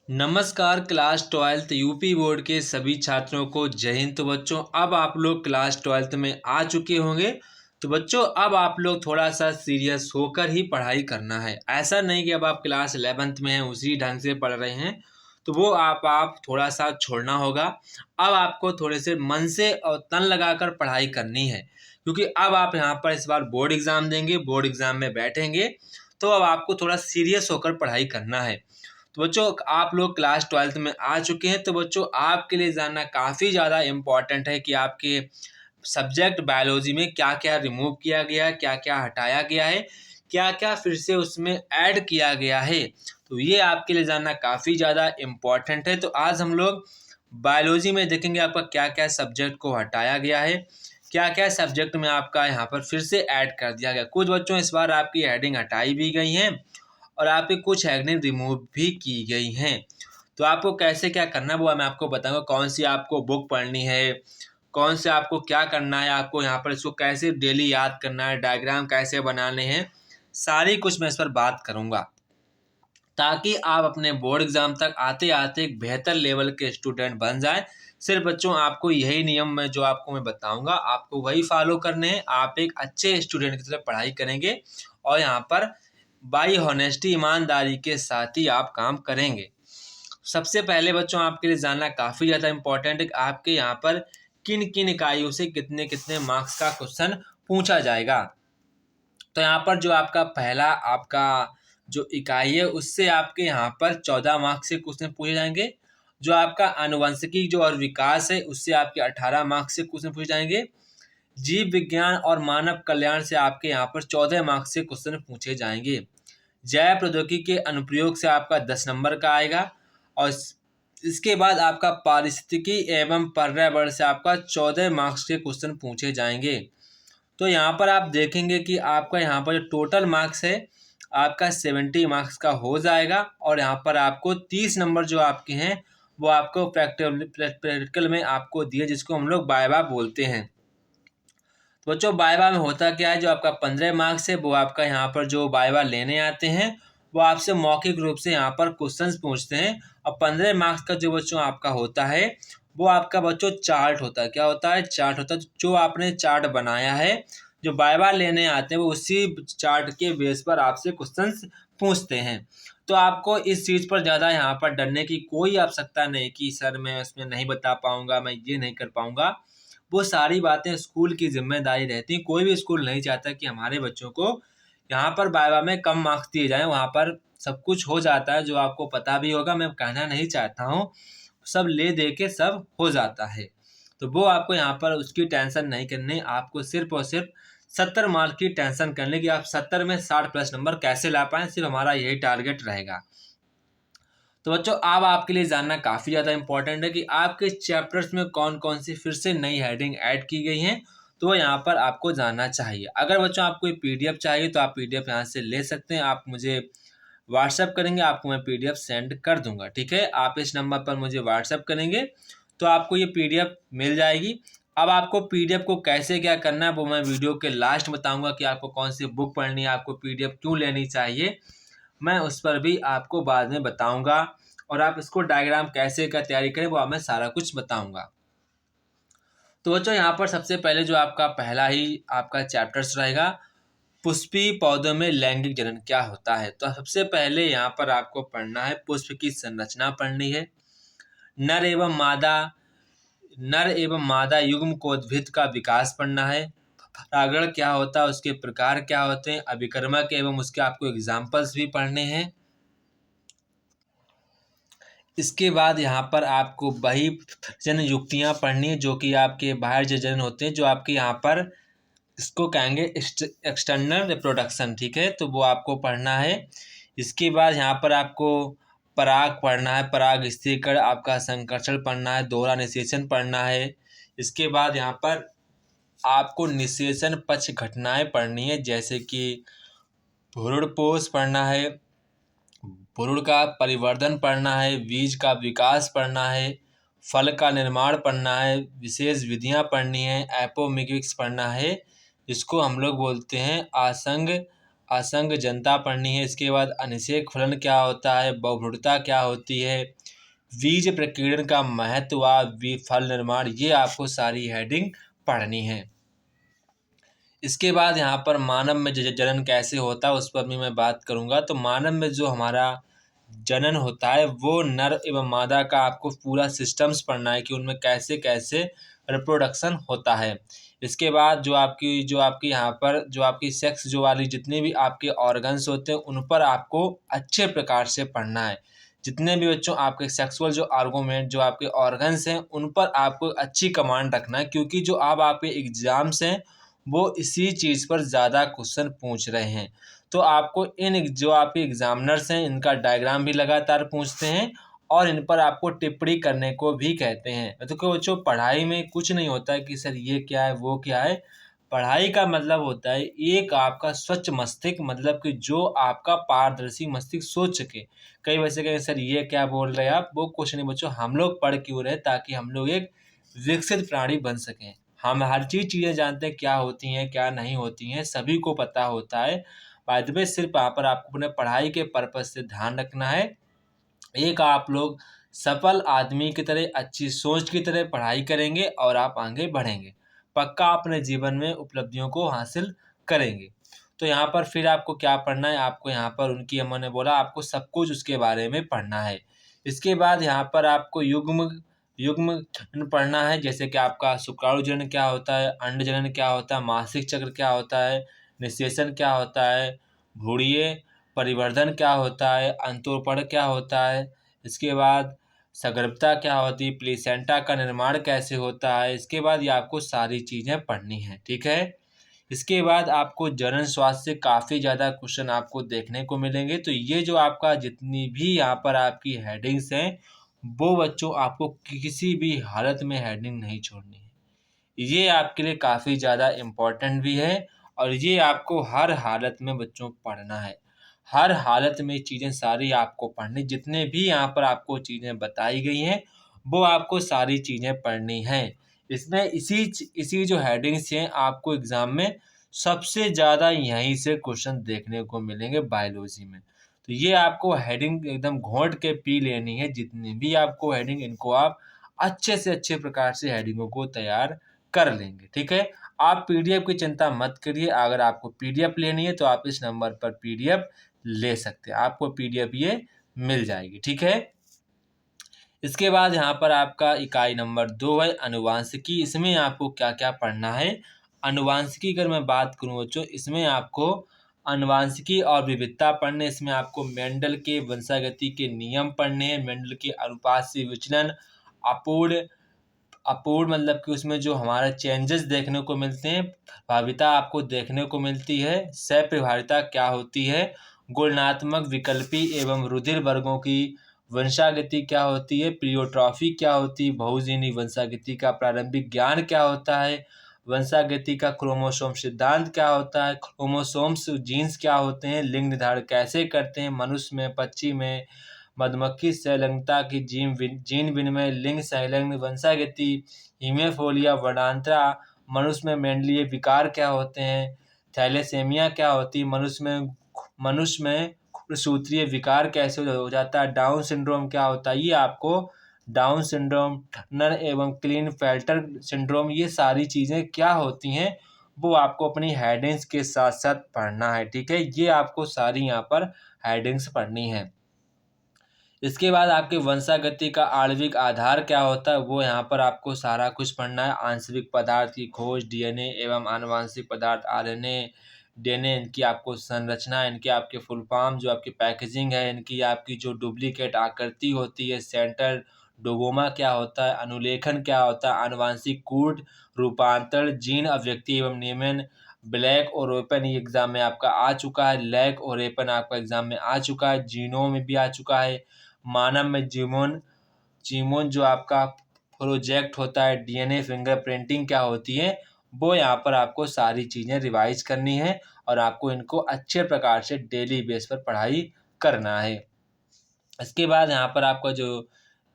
नमस्कार class twelfth UP board के सभी छात्रों को जय हिंद। तो बच्चों अब आप लोग क्लास ट्वेल्थ में आ चुके होंगे। तो बच्चों अब आप लोग थोड़ा सा सीरियस होकर ही पढ़ाई करना है। ऐसा नहीं कि अब आप क्लास 11th में हैं उसी ढंग से पढ़ रहे हैं, तो वो आप थोड़ा सा छोड़ना होगा। अब आपको थोड़े से मन से और तन लगाकर पढ़ाई करनी है, क्योंकि अब आप यहाँ पर इस बार बोर्ड एग्ज़ाम देंगे, बोर्ड एग्ज़ाम में बैठेंगे, तो अब आपको थोड़ा सीरियस होकर पढ़ाई करना है। तो बच्चों आप लोग क्लास ट्वेल्थ में आ चुके हैं, तो बच्चों आपके लिए जानना काफ़ी ज़्यादा इम्पॉर्टेंट है कि आपके सब्जेक्ट बायोलॉजी में क्या क्या रिमूव किया गया है, क्या क्या हटाया गया है, क्या क्या फिर से उसमें ऐड किया गया है। तो ये आपके लिए जानना काफ़ी ज़्यादा इम्पॉर्टेंट है। तो आज हम लोग बायोलॉजी में देखेंगे आपका क्या क्या सब्जेक्ट को हटाया गया है, क्या क्या सब्जेक्ट में आपका यहाँ पर फिर से ऐड कर दिया गया। कुछ बच्चों इस बार आपकी हेडिंग हटाई भी गई हैं और आपकी कुछ हेडिंग रिमूव भी की गई हैं। तो आपको कैसे क्या करना है वो मैं आपको बताऊंगा। कौन सी आपको बुक पढ़नी है, कौन से आपको क्या करना है, आपको यहाँ पर इसको कैसे डेली याद करना है, डायग्राम कैसे बनाने हैं, सारी कुछ मैं इस पर बात करूँगा, ताकि आप अपने बोर्ड एग्जाम तक आते आते एक बेहतर लेवल के स्टूडेंट बन जाएं। सिर्फ बच्चों आपको यही नियम मैं जो आपको मैं बताऊंगा आपको वही फॉलो करने हैं। आप एक अच्छे स्टूडेंट की तरह पढ़ाई करेंगे और यहाँ पर बाई हॉनेस्टी ईमानदारी के साथ ही आप काम करेंगे। सबसे पहले बच्चों आपके लिए जानना काफ़ी ज़्यादा इम्पोर्टेंट है कि आपके यहाँ पर किन किन इकाइयों से कितने कितने मार्क्स का क्वेश्चन पूछा जाएगा। तो यहाँ पर जो आपका पहला आपका जो इकाई है उससे आपके यहाँ पर 14 मार्क्स से क्वेश्चन पूछे जाएंगे। जो आपका आनुवंशिकी जो और विकास है उससे आपके 18 मार्क्स से क्वेश्चन पूछे जाएंगे। जीव विज्ञान और मानव कल्याण से आपके यहाँ पर 14 मार्क्स से क्वेश्चन पूछे जाएंगे। जैव प्रौद्योगिकी के अनुप्रयोग से आपका 10 नंबर का आएगा और इसके बाद आपका पारिस्थितिकी एवं पर्यावरण से आपका 14 मार्क्स के क्वेश्चन पूछे जाएंगे। तो यहाँ पर आप देखेंगे कि आपका यहाँ पर जो टोटल मार्क्स है आपका 70 मार्क्स का हो जाएगा और यहाँ पर आपको 30 नंबर जो आपके हैं वो आपको प्रैक्टिकल में आपको दिए, जिसको हम लोग वाइवा बोलते हैं। तो बच्चों वाइवा में होता क्या है, जो आपका 15 मार्क्स है वो आपका यहाँ पर जो वाइवा लेने आते हैं वो आपसे मौखिक रूप से यहाँ पर क्वेश्चंस पूछते हैं। और 15 मार्क्स का जो बच्चों आपका होता है वो आपका बच्चों चार्ट होता है। क्या होता है? चार्ट होता है। जो आपने चार्ट बनाया है जो वाइवा लेने आते हैं वो उसी चार्ट के बेस पर आपसे क्वेश्चंस पूछते हैं। तो आपको इस चीज़ पर ज़्यादा यहाँ पर डरने की कोई आवश्यकता नहीं कि सर मैं उसमें नहीं बता पाऊंगा, मैं ये नहीं कर पाऊंगा। वो सारी बातें स्कूल की जिम्मेदारी रहती हैं। कोई भी स्कूल नहीं चाहता कि हमारे बच्चों को यहाँ पर वाइवा में कम मार्क्स दिए जाएं। वहाँ पर सब कुछ हो जाता है, जो आपको पता भी होगा, मैं कहना नहीं चाहता हूँ। सब ले दे के सब हो जाता है, तो वो आपको यहाँ पर उसकी टेंशन नहीं करनी। आपको सिर्फ और सिर्फ 70 मार्क की टेंशन करने की, आप 70 में 60 प्लस नंबर कैसे ला पाएँ, सिर्फ हमारा यही टारगेट रहेगा। तो बच्चों अब आपके लिए जानना काफ़ी ज़्यादा इंपॉर्टेंट है कि आपके चैप्टर्स में कौन कौन सी फिर से नई हेडिंग ऐड की गई हैं, तो यहाँ पर आपको जानना चाहिए। अगर बच्चों आपको ये पीडीएफ चाहिए तो आप पीडीएफ यहाँ से ले सकते हैं। आप मुझे व्हाट्सएप करेंगे, आपको मैं पीडीएफ सेंड कर दूंगा। ठीक है, आप इस नंबर पर मुझे व्हाट्सएप करेंगे तो आपको ये पीडीएफ मिल जाएगी। अब आपको पीडीएफ को कैसे क्या करना है वो मैं वीडियो के लास्ट बताऊंगा कि आपको कौन सी बुक पढ़नी है, आपको पीडीएफ क्यों लेनी चाहिए, मैं उस पर भी आपको बाद में बताऊंगा। और आप इसको डायग्राम कैसे का तैयारी करें वो मैं सारा कुछ बताऊंगा। तो बच्चों यहाँ पर सबसे पहले जो आपका पहला ही आपका चैप्टर्स रहेगा, पुष्पी पौधों में लैंगिक जनन क्या होता है। तो सबसे पहले यहाँ पर आपको पढ़ना है, पुष्प की संरचना पढ़नी है। नर एवं मादा नर एवं मादा युग्म को उद्भिद का विकास पढ़ना है। परागण क्या होता है, उसके प्रकार क्या होते हैं, अभिकर्मक एवं उसके आपको एग्जाम्पल्स भी पढ़ने हैं। इसके बाद यहाँ पर आपको वही जन युक्तियाँ पढ़नी है जो कि आपके बाहर जो जन होते हैं, जो आपके यहाँ पर इसको कहेंगे एक्सटर्नल रिप्रोडक्शन। ठीक है, तो वो आपको पढ़ना है। इसके बाद यहाँ पर आपको पराग पढ़ना है, पराग स्थिरीकरण, आपका संकर्षण पढ़ना है, दोहरा निषेचन पढ़ना है। इसके बाद यहाँ पर आपको निषेचन पक्ष घटनाएं पढ़नी है, जैसे कि भ्रूणपोष पढ़ना है, भ्रूण का परिवर्धन पढ़ना है, बीज का विकास पढ़ना है, फल का निर्माण पढ़ना है, विशेष विधियां पढ़नी है, एपोमिमिक्स पढ़ना है, जिसको हम लोग बोलते हैं आसंग असंग जनता पढ़नी है। इसके बाद अनिषेक फलन क्या होता है, बहुभुजता क्या होती है, बीज प्रकीर्णन का महत्व व फल निर्माण, ये आपको सारी हेडिंग पढ़नी है। इसके बाद यहाँ पर मानव में जनन कैसे होता है उस पर भी मैं बात करूँगा। तो मानव में जो हमारा जनन होता है वो नर एवं मादा का आपको पूरा सिस्टम्स पढ़ना है कि उनमें कैसे कैसे रिप्रोडक्शन होता है। इसके बाद जो आपकी यहाँ पर जो आपकी सेक्स जो वाली जितने भी आपके ऑर्गन्स होते हैं उन पर आपको अच्छे प्रकार से पढ़ना है। जितने भी बच्चों आपके सेक्सुअल जो आर्गूमेंट जो आपके ऑर्गन्स हैं उन पर आपको अच्छी कमांड रखना है, क्योंकि जो अब आपके एग्ज़ाम्स हैं वो इसी चीज़ पर ज़्यादा क्वेश्चन पूछ रहे हैं। तो आपको इन जो आपके एग्ज़ामिनर्स हैं इनका डायग्राम भी लगातार पूछते हैं और इन पर आपको टिप्पणी करने को भी कहते हैं। तो देखो बच्चों, पढ़ाई में कुछ नहीं होता है कि सर ये क्या है वो क्या है। पढ़ाई का मतलब होता है एक आपका स्वच्छ मस्तिष्क, मतलब कि जो आपका पारदर्शी मस्तिष्क सोच सके। कई बच्चे कहें सर ये क्या बोल रहे हैं आप, वो कुछ नहीं बच्चों, हम लोग पढ़ क्यों रहे, ताकि हम लोग एक विकसित प्राणी बन सकें। हम हर चीज़ें जानते हैं क्या होती हैं क्या नहीं होती हैं, सभी को पता होता है। बाय द वे सिर्फ यहाँ पर आपको अपने पढ़ाई के पर्पज़ से ध्यान रखना है। एक आप लोग सफल आदमी की तरह, अच्छी सोच की तरह पढ़ाई करेंगे और आप आगे बढ़ेंगे। पक्का अपने जीवन में उपलब्धियों को हासिल करेंगे। तो यहाँ पर फिर आपको क्या पढ़ना है, आपको यहाँ पर उनकी अम्मा ने बोला आपको सब कुछ उसके बारे में पढ़ना है। इसके बाद यहाँ पर आपको युग्म युग्म पढ़ना है, जैसे कि आपका शुक्राणु जनन क्या होता है, अंड जनन क्या होता है, मासिक चक्र क्या होता है, निषेचन क्या होता है, भ्रूणीय परिवर्धन क्या होता है, अंकुरण क्या होता है, इसके बाद सगर्भता क्या होती है, प्लेसेंटा का निर्माण कैसे होता है। इसके बाद ये आपको सारी चीज़ें पढ़नी है, ठीक है। इसके बाद आपको जनन स्वास्थ्य से काफ़ी ज़्यादा क्वेश्चन आपको देखने को मिलेंगे। तो ये जो आपका जितनी भी यहाँ पर आपकी हेडिंग्स हैं वो बच्चों आपको किसी भी हालत में हेडिंग नहीं छोड़नी है। ये आपके लिए काफ़ी ज़्यादा इम्पोर्टेंट भी है और ये आपको हर हालत में बच्चों पढ़ना है। हर हालत में चीज़ें सारी आपको पढ़नी, जितने भी यहाँ पर आपको चीज़ें बताई गई हैं वो आपको सारी चीज़ें पढ़नी हैं। इसमें इसी जो हेडिंग्स हैं आपको एग्ज़ाम में सबसे ज़्यादा यहीं से क्वेश्चन देखने को मिलेंगे बायोलॉजी में। तो ये आपको हेडिंग एकदम घोंट के पी लेनी है, जितनी भी आपको हेडिंग इनको आप अच्छे से अच्छे प्रकार से हेडिंगों को तैयार कर लेंगे, ठीक है। आप पीडीएफ की चिंता मत करिए, अगर आपको पीडीएफ लेनी है तो आप इस नंबर पर पीडीएफ ले सकते हैं, आपको पीडीएफ ये मिल जाएगी, ठीक है। इसके बाद यहाँ पर आपका इकाई नंबर 2 है अनुवांशिकी। इसमें आपको क्या क्या पढ़ना है। अनुवांशिकी अगर मैं बात करूँ बच्चों, इसमें आपको अनुवांशिकी और विविधता पढ़ने, इसमें आपको मेंडल के वंशागति के नियम पढ़ने हैं, मेंडल के अनुपात से विचलन, अपूर्ण अपूर्ण मतलब कि उसमें जो हमारा चेंजेस देखने को मिलते हैं, प्रभाविता आपको देखने को मिलती है, सह-प्रभाविता क्या होती है, गुणात्मक विकल्पी एवं रुधिर वर्गों की वंशागति क्या होती है, प्लियोट्रॉफी क्या होती है, बहुजीनी वंशागति का प्रारंभिक ज्ञान क्या होता है, वंशागति का क्रोमोसोम सिद्धांत क्या होता है, क्रोमोसोम्स जीन्स क्या होते हैं, लिंग निर्धारण कैसे करते हैं, मनुष्य में, पक्षी में, मधुमक्खी संलग्नता की जीन विनिमय, लिंग संलग्न वंशागति, हीमोफिलिया वर्णांतरा, मनुष्य में मेंडलीय विकार क्या होते हैं, थैलेसेमिया क्या होती है, मनुष्य में सूत्रीय विकार कैसे हो जाता है, डाउन सिंड्रोम क्या होता है। ये आपको डाउन सिंड्रोम, टर्नर एवं क्लीनफेल्टर सिंड्रोम, ये सारी चीज़ें क्या होती हैं वो आपको अपनी हेडिंग्स के साथ साथ पढ़ना है, ठीक है। ये आपको सारी यहाँ पर हेडिंग्स पढ़नी है। इसके बाद आपके वंशागति का आणविक आधार क्या होता है वो यहाँ पर आपको सारा कुछ पढ़ना है। आंशिक पदार्थ की खोज, डीएनए एवं आनुवंशिक पदार्थ आरएनए, डीएनए, इनकी आपको संरचना, इनके आपके फुल फॉर्म, जो आपकी पैकेजिंग है, इनकी आपकी जो डुप्लीकेट आकृति होती है, सेंटर डोगोमा क्या होता है, अनुलेखन क्या होता है, आनुवंशिक कूट, रूपांतरण, जीन अभिव्यक्ति एवं नियमन, ब्लैक और ओपन ये एग्जाम में आपका आ चुका है, लैक और एपन आपका एग्जाम में आ चुका है, जीनोम में भी आ चुका है। मानव में जीमोन जीमोन जो आपका प्रोजेक्ट होता है, डीएनए फिंगरप्रिंटिंग क्या होती है, वो यहाँ पर आपको सारी चीज़ें रिवाइज करनी है और आपको इनको अच्छे प्रकार से डेली बेस पर पढ़ाई करना है। इसके बाद यहाँ पर आपका जो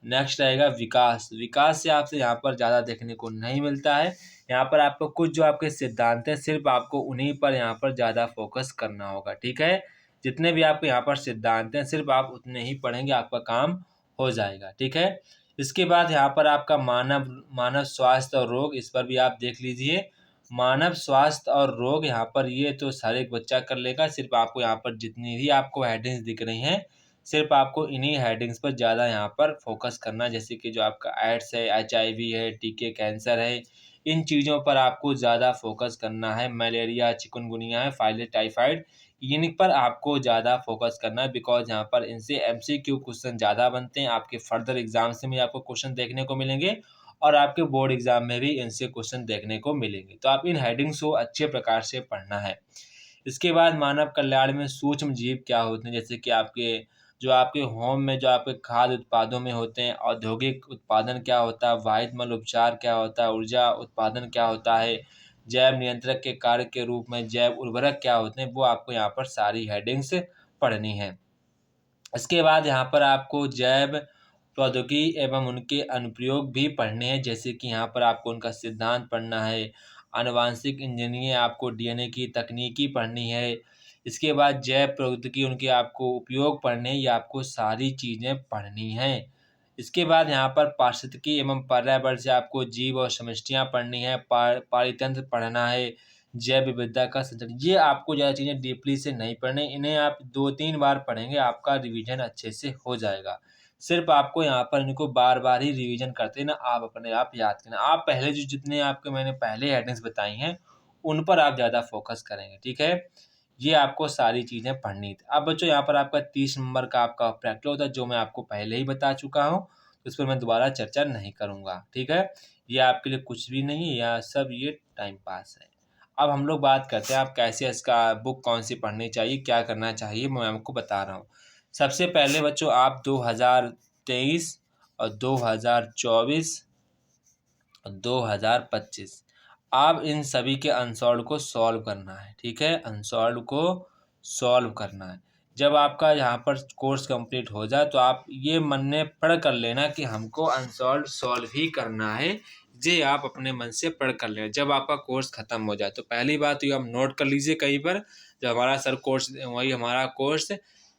नेक्स्ट रहेगा विकास। विकास से आपसे यहाँ पर ज़्यादा देखने को नहीं मिलता है। यहाँ पर आपको कुछ जो आपके सिद्धांत हैं सिर्फ आपको उन्हीं पर यहाँ पर ज़्यादा फोकस करना होगा, ठीक है। जितने भी आपके यहाँ पर सिद्धांत हैं सिर्फ आप उतने ही पढ़ेंगे, आपका काम हो जाएगा, ठीक है। इसके बाद यहाँ पर आपका मानव मानव स्वास्थ्य और रोग, इस पर भी आप देख लीजिए। मानव स्वास्थ्य और रोग, यहाँ पर ये तो हर एक बच्चा कर लेगा। सिर्फ आपको यहाँ पर जितनी भी आपको हेडिंग्स दिख रही हैं सिर्फ आपको इन्हीं हेडिंग्स पर ज़्यादा यहाँ पर फोकस करना, जैसे कि जो आपका एड्स है, HIV है, टीके, कैंसर है, इन चीज़ों पर आपको ज़्यादा फोकस करना है। मलेरिया, चिकनगुनिया है, फाइलर टाइफाइड, इन पर आपको ज़्यादा फोकस करना है, बिकॉज़ यहाँ पर इनसे MCQ क्वेश्चन ज़्यादा बनते हैं। आपके फर्दर एग्ज़ाम्स में आपको क्वेश्चन देखने को मिलेंगे और आपके बोर्ड एग्ज़ाम में भी इनसे क्वेश्चन देखने को मिलेंगे। तो आप इन हेडिंग्स को अच्छे प्रकार से पढ़ना है। इसके बाद मानव कल्याण में सूक्ष्म जीव क्या होते हैं, जैसे कि आपके होम में जो आपके खाद्य उत्पादों में होते हैं, औद्योगिक उत्पादन क्या होता है, वाहित मल उपचार क्या होता है, ऊर्जा उत्पादन क्या होता है, जैव नियंत्रक के कार्य के रूप में जैव उर्वरक क्या होते हैं, वो आपको यहाँ पर सारी हेडिंग्स पढ़नी है। इसके बाद यहाँ पर आपको जैव प्रौद्योगिकी एवं उनके अनुप्रयोग भी पढ़ने हैं, जैसे कि यहाँ पर आपको उनका सिद्धांत पढ़ना है। आनुवांशिक इंजीनियरिंग आपको DNA की तकनीकी पढ़नी है। इसके बाद जैव प्रौद्योगिकी उनके आपको उपयोग पढ़ने हैं, ये आपको सारी चीज़ें पढ़नी हैं। इसके बाद यहाँ पर पारिस्थितिकी एवं पर्यावरण से आपको जीव और समष्टियाँ पढ़नी है, पारितंत्र पढ़ना है, जैव विविधता का संरक्षण, ये आपको ज़्यादा चीज़ें डीपली से नहीं पढ़नी, इन्हें आप 2-3 बार पढ़ेंगे, आपका रिवीजन अच्छे से हो जाएगा। सिर्फ आपको यहाँ पर इनको बार-बार ही रिवीजन करते ना आप अपने आप याद करना। आप पहले जो जितने आपके मैंने पहले हेडिंग्स बताई हैं, उन पर आप ज़्यादा फोकस करेंगे, ठीक है? ये आपको सारी चीज़ें पढ़नी थी। अब बच्चों यहाँ पर आपका 30 नंबर का आपका प्रैक्टिकल होता है, जो मैं आपको पहले ही बता चुका हूँ, तो इस पर मैं दोबारा चर्चा नहीं करूँगा, ठीक है? ये आपके लिए कुछ भी नहीं है, यह सब ये टाइम पास है। अब हम लोग बात करते हैं आप कैसे इसका बुक कौन-सी पढ़नी चाहिए, क्या करना चाहिए, मैं आपको बता रहा हूँ। सबसे पहले बच्चों आप 2023 और 2024 और 2025 आप इन सभी के अनसॉल्व्ड को सॉल्व करना है, ठीक है? अनसॉल्व्ड को सॉल्व करना है। जब आपका यहाँ पर कोर्स कंप्लीट हो जाए तो आप ये मन में प्रण कर लेना कि हमको अनसॉल्व्ड सॉल्व ही करना है। ये आप अपने मन से प्रण कर लेना जब आपका कोर्स ख़त्म हो जाए। तो पहली बात तो ये आप नोट कर लीजिए कहीं पर, जब हमारा हमारा कोर्स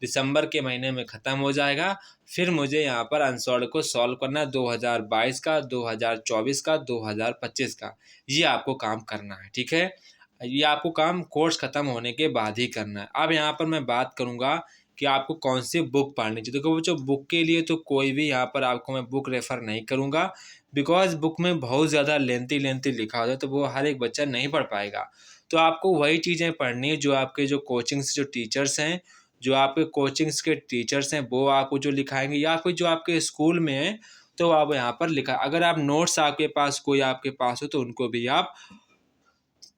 दिसंबर के महीने में ख़त्म हो जाएगा, फिर मुझे यहाँ पर अनसॉल्व्ड को सॉल्व करना है 2022 का, 2024 का, 2025 का। ये आपको काम करना है, ठीक है? ये आपको काम कोर्स ख़त्म होने के बाद ही करना है। अब यहाँ पर मैं बात करूँगा कि आपको कौन सी बुक पढ़नी चाहिए। देखो बच्चों, बुक के लिए तो कोई भी यहाँ पर आपको मैं बुक रेफ़र नहीं करूँगा, बिकॉज़ बुक में बहुत ज़्यादा लेंथी लिखा होता है, तो वो हर एक बच्चा नहीं पढ़ पाएगा। तो आपको वही चीज़ें पढ़नी है जो आपके जो कोचिंग्स जो टीचर्स हैं, जो आपके कोचिंग्स के टीचर्स हैं, वो आपको जो लिखाएँगे, या फिर जो आपके स्कूल में है, तो आप यहाँ पर लिखा, अगर आप नोट्स आपके पास कोई आपके पास हो तो उनको भी आप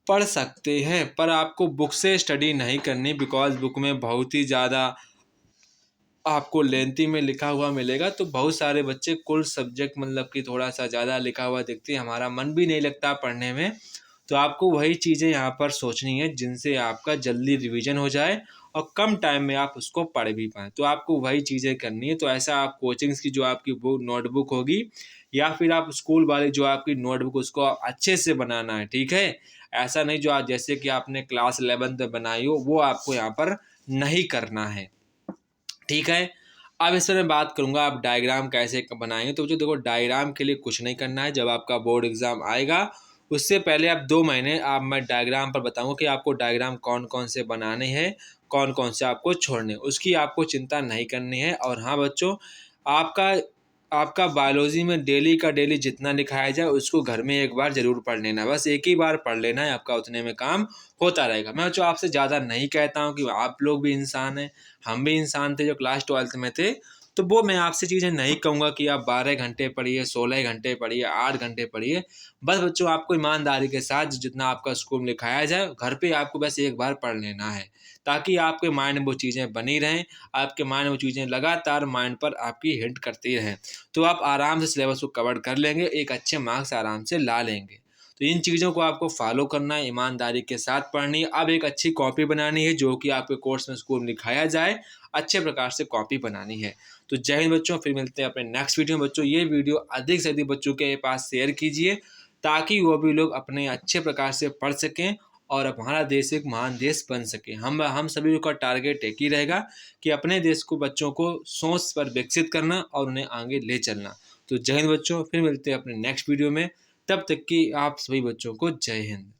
पढ़ सकते हैं, पर आपको बुक से स्टडी नहीं करनी, बिकॉज़ बुक में बहुत ही ज़्यादा आपको लेंथी में लिखा हुआ मिलेगा। तो बहुत सारे बच्चे कुल सब्जेक्ट मतलब कि थोड़ा-सा ज़्यादा लिखा हुआ देखते हैं, हमारा मन भी नहीं लगता पढ़ने में। तो आपको वही चीज़ें यहाँ पर सोचनी है जिनसे आपका जल्दी रिवीजन हो जाए और कम टाइम में आप उसको पढ़ भी पाएँ। तो आपको वही चीज़ें करनी है। तो ऐसा आप कोचिंग्स की जो आपकी नोटबुक होगी, या फिर आप स्कूल वाली जो आपकी नोटबुक, उसको आप अच्छे से बनाना है, ठीक है? ऐसा नहीं जो आज जैसे कि आपने क्लास 11th में बनाई हो, वो आपको यहाँ पर नहीं करना है, ठीक है? अब इस पर मैं बात करूँगा आप डायग्राम कैसे बनाएँगे। तो जो देखो, डायग्राम के लिए कुछ नहीं करना है। जब आपका बोर्ड एग्ज़ाम आएगा उससे पहले आप 2 महीने आप मैं डायग्राम पर बताऊँगा कि आपको डायग्राम कौन-कौन से बनाने हैं, कौन-कौन से आपको छोड़ने हैं, उसकी आपको चिंता नहीं करनी है। और हाँ बच्चों, आपका आपका बायोलॉजी में डेली का डेली जितना लिखाया जाए उसको घर में एक बार ज़रूर पढ़ लेना है। बस एक ही बार पढ़ लेना है, आपका उतने में काम होता रहेगा। मैं बच्चों आपसे ज़्यादा नहीं कहता हूँ कि आप लोग भी इंसान हैं, हम भी इंसान थे जो क्लास 12th में थे। तो वो मैं आपसे चीज़ें नहीं कहूँगा कि आप 12 घंटे पढ़िए, 16 घंटे पढ़िए, 8 घंटे पढ़िए। बस बच्चों, आपको ईमानदारी के साथ जितना आपका स्कूल में लिखाया जाए, घर पे आपको बस एक बार पढ़ लेना है, ताकि आपके माइंड में वो चीज़ें बनी रहें, आपके माइंड में वो चीज़ें लगातार माइंड पर आपकी हिट करती रहें। तो आप आराम से सिलेबस को कवर कर लेंगे, एक अच्छे मार्क्स आराम से ला लेंगे। तो इन चीज़ों को आपको फॉलो करना है, ईमानदारी के साथ पढ़नी है। अब एक अच्छी कॉपी बनानी है जो कि आपके कोर्स में स्कूल में लिखाया जाए, अच्छे प्रकार से कॉपी बनानी है। तो जय हिंद बच्चों, फिर मिलते हैं अपने नेक्स्ट वीडियो में। बच्चों, ये वीडियो अधिक से अधिक बच्चों के पास शेयर कीजिए, ताकि वो भी लोग अपने अच्छे प्रकार से पढ़ सकें और हमारा देश एक महान देश बन सके। हम सभी का टारगेट एक ही रहेगा कि अपने देश को, बच्चों को सोच पर विकसित करना और उन्हें आगे ले चलना। तो जय हिंद बच्चों, फिर मिलते हैं अपने नेक्स्ट वीडियो में। तब तक कि आप सभी बच्चों को जय हिंद।